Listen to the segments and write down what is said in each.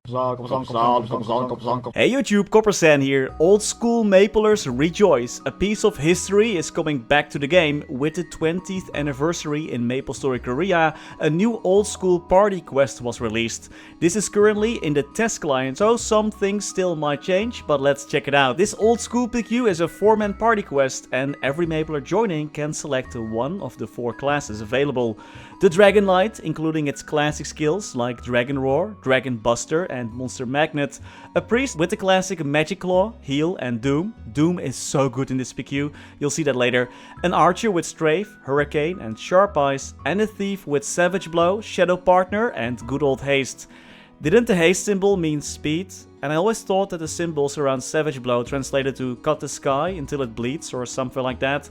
Hey YouTube, Coppersan here. Old school Maplers rejoice. A piece of history is coming back to the game. With the 20th anniversary in MapleStory Korea, a new old school party quest was released. This is currently in the test client, so some things still might change, but let's check it out. This old school PQ is a 4-man party quest, and every Mapler joining can select one of the 4 classes available. The Dragon Knight, including its classic skills like Dragon Roar, Dragon Buster and Monster Magnet. A Priest with the classic Magic Claw, Heal and Doom. Doom is so good in this PQ, you'll see that later. An Archer with Strafe, Hurricane and Sharp Eyes. And a Thief with Savage Blow, Shadow Partner and good old Haste. Didn't the haste symbol mean speed? And I always thought that the symbols around Savage Blow translated to cut the sky until it bleeds or something like that.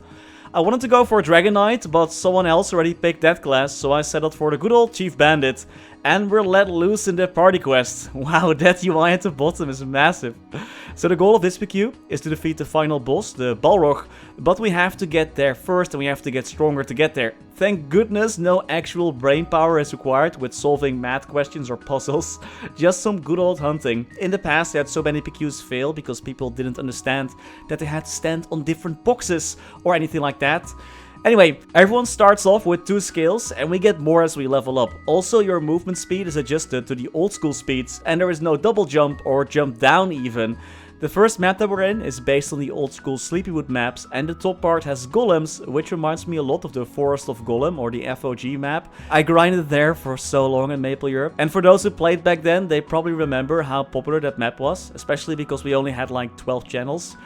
I wanted to go for a Dragon Knight, but someone else already picked that class, so I settled for the good old Chief Bandit. And we're let loose in the party quest. Wow, that UI at the bottom is massive. So the goal of this PQ is to defeat the final boss, the Balrog, but we have to get there first and we have to get stronger to get there. Thank goodness no actual brain power is required with solving math questions or puzzles, just some good old hunting. In the past I had so many PQs fail because people didn't understand that they had to stand on different boxes or anything like that. Anyway, everyone starts off with 2 skills and we get more as we level up. Also, your movement speed is adjusted to the old school speeds and there is no double jump or jump down even. The first map that we're in is based on the old school Sleepywood maps, and the top part has golems, which reminds me a lot of the Forest of Golem or the FOG map. I grinded there for so long in Maple Europe, and for those who played back then, they probably remember how popular that map was, especially because we only had like 12 channels.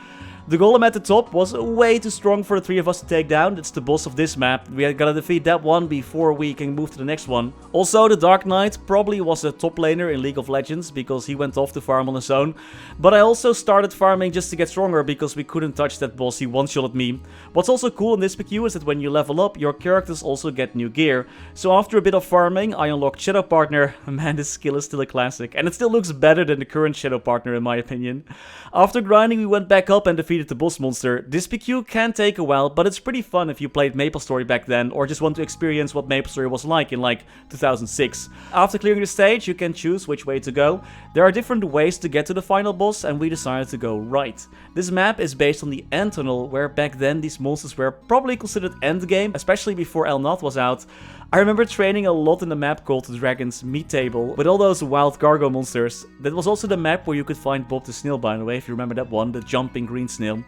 The golem at the top was way too strong for the 3 of us to take down. It's the boss of this map. We gotta defeat that one before we can move to the next one. Also, the Dark Knight probably was a top laner in League of Legends because he went off to farm on his own. But I also started farming just to get stronger because we couldn't touch that boss, he one-shotted me. What's also cool in this PQ is that when you level up, your characters also get new gear. So after a bit of farming, I unlocked Shadow Partner. Man, this skill is still a classic. And it still looks better than the current Shadow Partner in my opinion. After grinding, we went back up and defeated the boss monster. This PQ can take a while, but it's pretty fun if you played MapleStory back then or just want to experience what MapleStory was like in like 2006. After clearing the stage, you can choose which way to go. There are different ways to get to the final boss and we decided to go right. This map is based on the End Tunnel, where back then these monsters were probably considered endgame, especially before El Nat was out. I remember training a lot in the map called the Dragon's Meat Table with all those wild cargo monsters. That was also the map where you could find Bob the Snail, by the way, if you remember that one, the jumping green snail.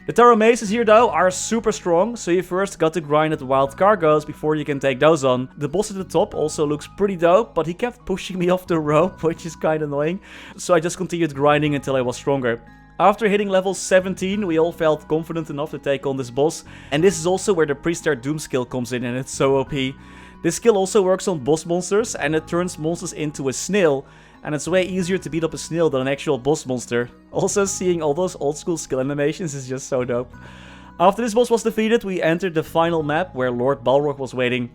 The Taro Mazes here though are super strong, so you first got to grind at the wild cargoes before you can take those on. The boss at the top also looks pretty dope, but he kept pushing me off the rope, which is kinda annoying. So I just continued grinding until I was stronger. After hitting level 17, we all felt confident enough to take on this boss. And this is also where the Priester Doom skill comes in and it's so OP. This skill also works on boss monsters and it turns monsters into a snail. And it's way easier to beat up a snail than an actual boss monster. Also, seeing all those old school skill animations is just so dope. After this boss was defeated, we entered the final map where Lord Balrog was waiting.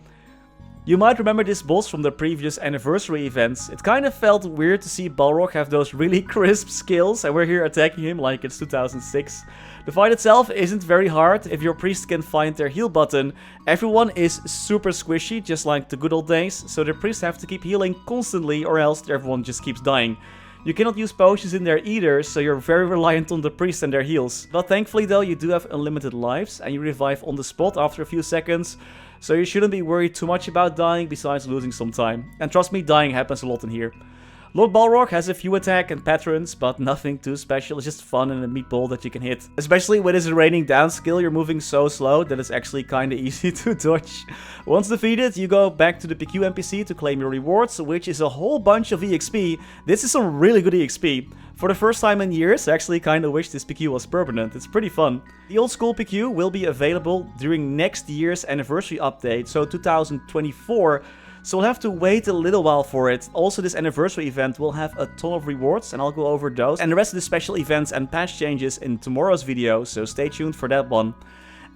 You might remember this boss from the previous anniversary events. It kind of felt weird to see Balrog have those really crisp skills and we're here attacking him like it's 2006. The fight itself isn't very hard if your priest can find their heal button. Everyone is super squishy, just like the good old days, so the priests have to keep healing constantly or else everyone just keeps dying. You cannot use potions in there either, so you're very reliant on the priest and their heals. But thankfully though, you do have unlimited lives and you revive on the spot after a few seconds. So you shouldn't be worried too much about dying besides losing some time. And trust me, dying happens a lot in here. Lord Balrog has a few attack and patterns, but nothing too special. It's just fun and a meatball that you can hit. Especially with his raining down skill, you're moving so slow that it's actually kinda easy to dodge. Once defeated, you go back to the PQ NPC to claim your rewards, which is a whole bunch of EXP. This is some really good EXP. For the first time in years, I actually kinda wish this PQ was permanent. It's pretty fun. The old school PQ will be available during next year's anniversary update, so 2024. So we'll have to wait a little while for it. Also, this anniversary event will have a ton of rewards and I'll go over those and the rest of the special events and patch changes in tomorrow's video, so stay tuned for that one.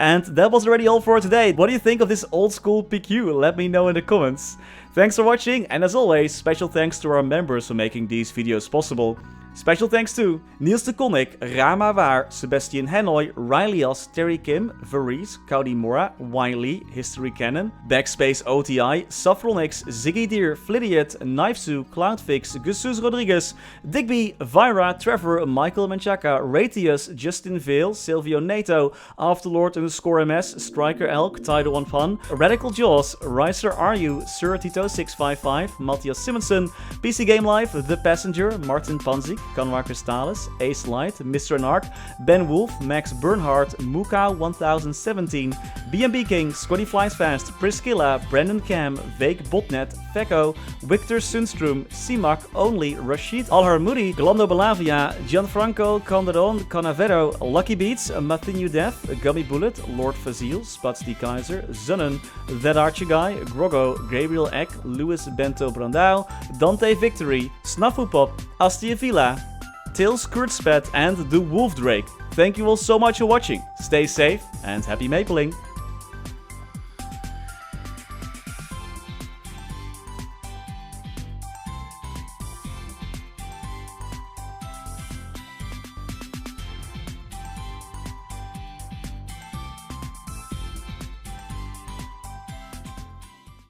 And that was already all for today. What do you think of this old school PQ? Let me know in the comments. Thanks for watching, and as always, special thanks to our members for making these videos possible. Special thanks to Niels de Coninck, Raar, maar waar, Sebastian, Hanoy, Ryalias, Terry Kim, Vareese, Mora, Wiley, Historycanon, BackSpaceOTI, Saffronyx, Ziggy Deer, Flidiot, Knifesu, Cloudfix, Jesus Rodriguez, Digby, Vira, Trevor, Michael Menchaca, Ratius, Justin Vale, Silvio Nato, Afterlord_MS, Striker Elk, Tidal One Fun, Radical Jaws, Ricer RU, Sir Tito655, Mathias Simonsson, PC Game Life, The Passenger, Martin Panzik, Anwar Crystallis, Ace Light, Mr. Narc, Ben Wolf, Max Bernhardt, Muka1017, B&B King, Scotty Flies Fast, Priscilla, Brendon Cam, Vake Botnet, Fecco, Victor Sundstrom, ceemak, Only, Rashid Alharmoudi, Glando Belavia, Gianfranco Calderon, Canavero, Lucky Beats, Mathieu Death, Gummy Bullet, Lord Fazil, Spats D. Kaiser, Zunnen, That Archie Guy, Grogo, Gabriel Eck, Louis Bento Brandao, Dante Victory, Snaffupop, Astia Villa, Tails Kurtzpet, and The Wolf Drake. Thank you all so much for watching. Stay safe and happy mapling!